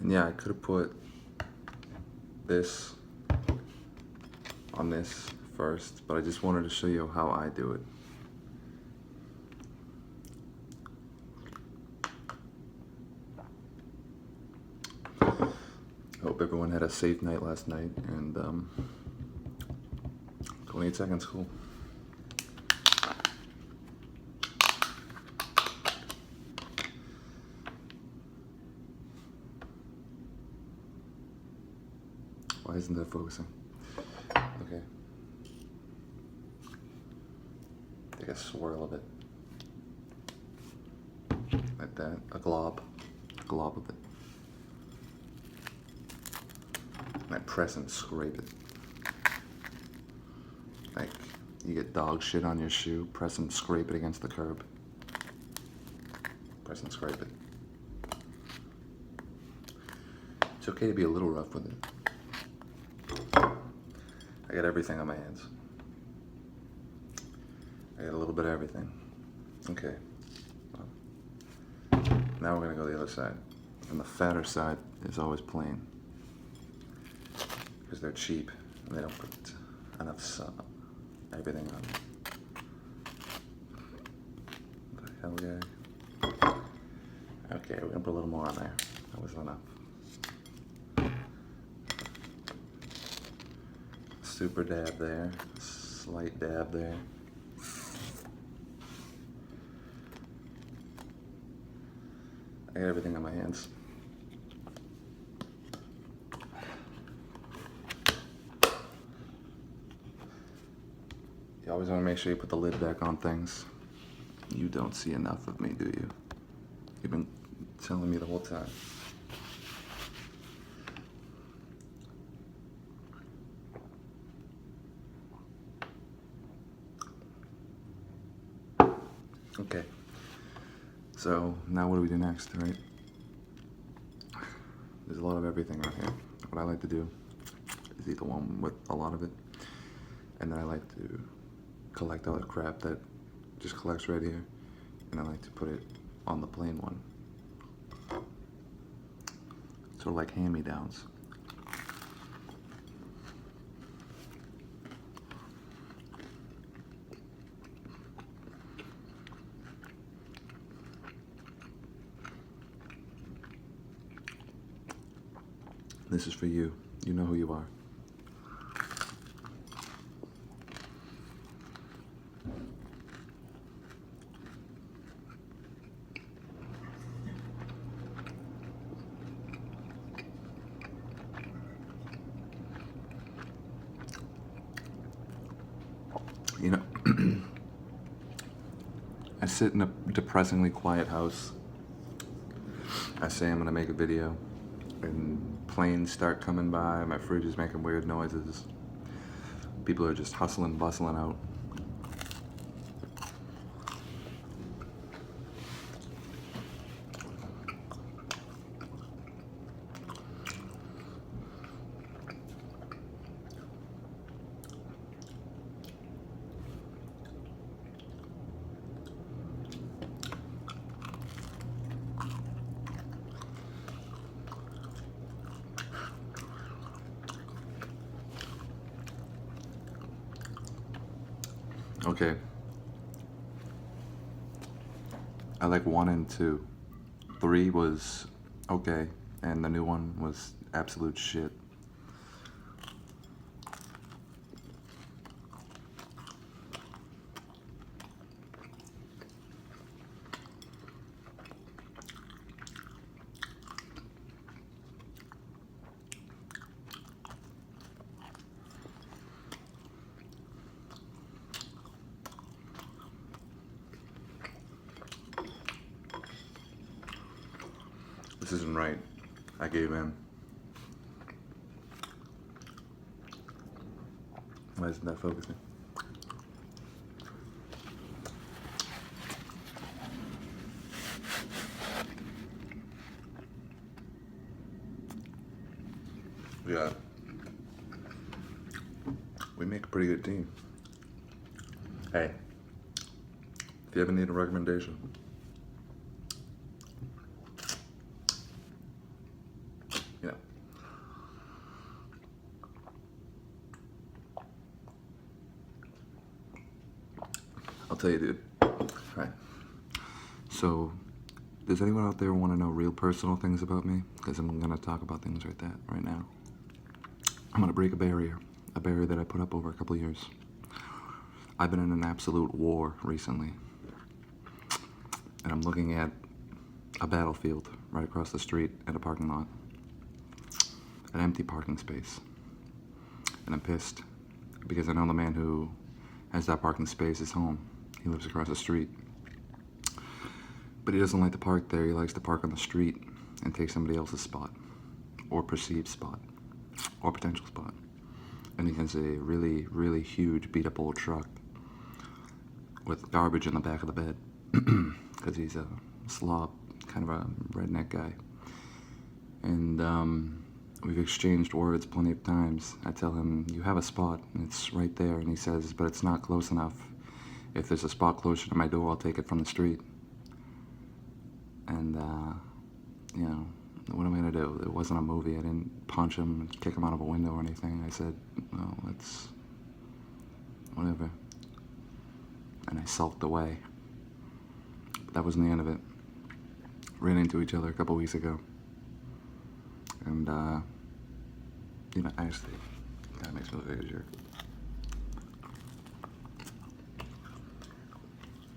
Yeah, I could have put this on this first, but I just wanted to show you how I do it. Hope everyone had a safe night last night, and 28 seconds, cool. Why isn't that focusing? Okay. Take a swirl of it. Like that. A glob of it. And I press and scrape it. Like you get dog shit on your shoe, press and scrape it against the curb. Press and scrape it. It's okay to be a little rough with it. I got everything on my hands. I got a little bit of everything. Okay. Well, now we're gonna go the other side. And the fatter side is always plain. Because they're cheap and they don't put enough everything on them. The hell, guy. Okay, we're gonna put a little more on there. That was enough. Super dab there, slight dab there. I got everything on my hands. You always want to make sure you put the lid back on things. You don't see enough of me, do you? You've been telling me the whole time. Okay, so now what do we do next, right? There's a lot of everything right here. What I like to do is eat the one with a lot of it, and then I like to collect all the crap that just collects right here, and I like to put it on the plain one. Sort of like hand-me-downs. This is for you. You know who you are. You know, I sit in a depressingly quiet house. I say I'm gonna make a video, and planes start coming by, my fridge is making weird noises. People are just hustling, bustling out. Okay. I like 1 and 2. 3 was okay, and the new one was absolute shit. This isn't right. I gave in. Why isn't that focusing? Yeah. We make a pretty good team. Hey, if you ever need a recommendation, I'll tell you, dude. Right. So, does anyone out there want to know real personal things about me? Because I'm going to talk about things like that right now. I'm going to break a barrier that I put up over a couple of years. I've been in an absolute war recently. And I'm looking at a battlefield right across the street at a parking lot. An empty parking space. And I'm pissed because I know the man who has that parking space is home. He lives across the street. But he doesn't like to park there. He likes to park on the street and take somebody else's spot, or perceived spot, or potential spot. And he has a really, really huge beat up old truck with garbage in the back of the bed because he's a slob, kind of a redneck guy. And we've exchanged words plenty of times. I tell him, you have a spot, and it's right there. And he says, but it's not close enough. If there's a spot closer to my door, I'll take it from the street. And, you know, what am I going to do? It wasn't a movie. I didn't punch him and kick him out of a window or anything. I said, no, it's whatever. And I sulked away. But that wasn't the end of it. Ran into each other a couple weeks ago. And, you know, actually, that makes me look like a jerk.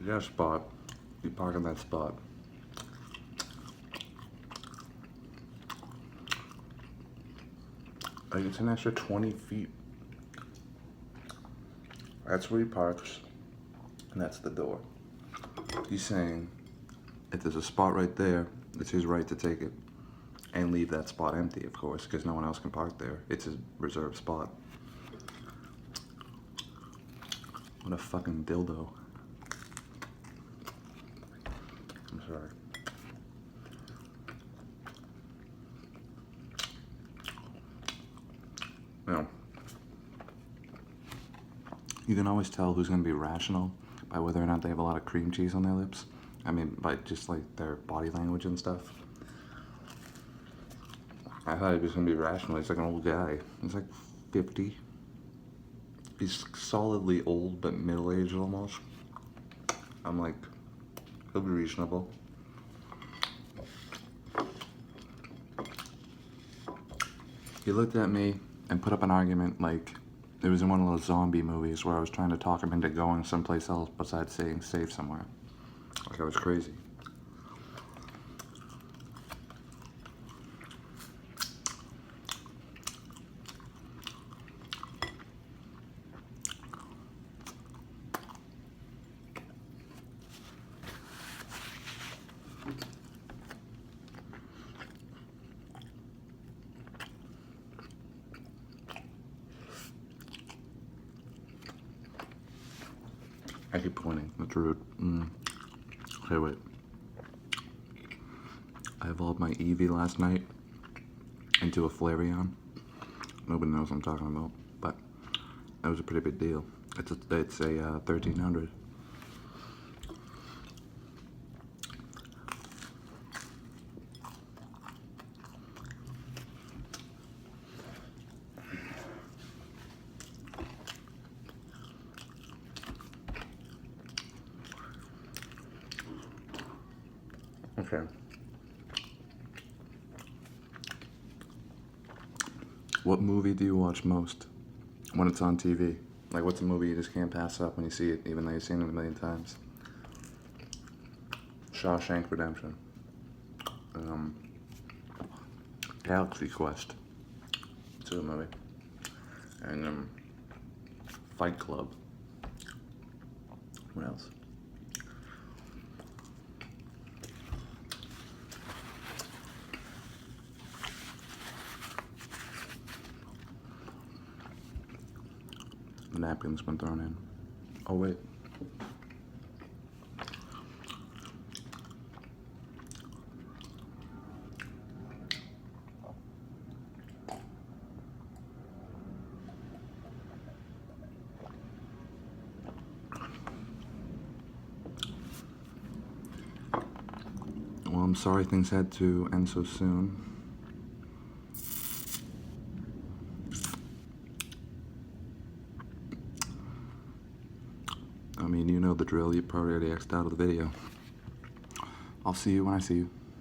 You got a spot. You park in that spot. Like, it's an extra 20 feet. That's where he parks, and that's the door. He's saying, if there's a spot right there, it's his right to take it and leave that spot empty, of course, because no one else can park there. It's his reserved spot. What a fucking dildo. I'm sorry. No. You can always tell who's going to be rational by whether or not they have a lot of cream cheese on their lips. I mean, by just like their body language and stuff. I thought he was going to be rational. He's like an old guy. He's like 50. He's solidly old, but middle-aged almost. I'm like, he'll be reasonable. He looked at me and put up an argument like it was in one of those zombie movies where I was trying to talk him into going someplace else besides staying safe somewhere. Like I was crazy. I keep pointing. That's rude. Hey, wait. I evolved my Eevee last night into a Flareon. Nobody knows what I'm talking about, but that was a pretty big deal. It's a 1300. Okay. What movie do you watch most when it's on TV? Like, what's a movie you just can't pass up when you see it, even though you've seen it a million times? Shawshank Redemption. Galaxy Quest. It's a movie. And, Fight Club. What else? The napkin's been thrown in. Oh, wait. Well, I'm sorry things had to end so soon. I mean, you know the drill. You probably already X'd out of the video. I'll see you when I see you.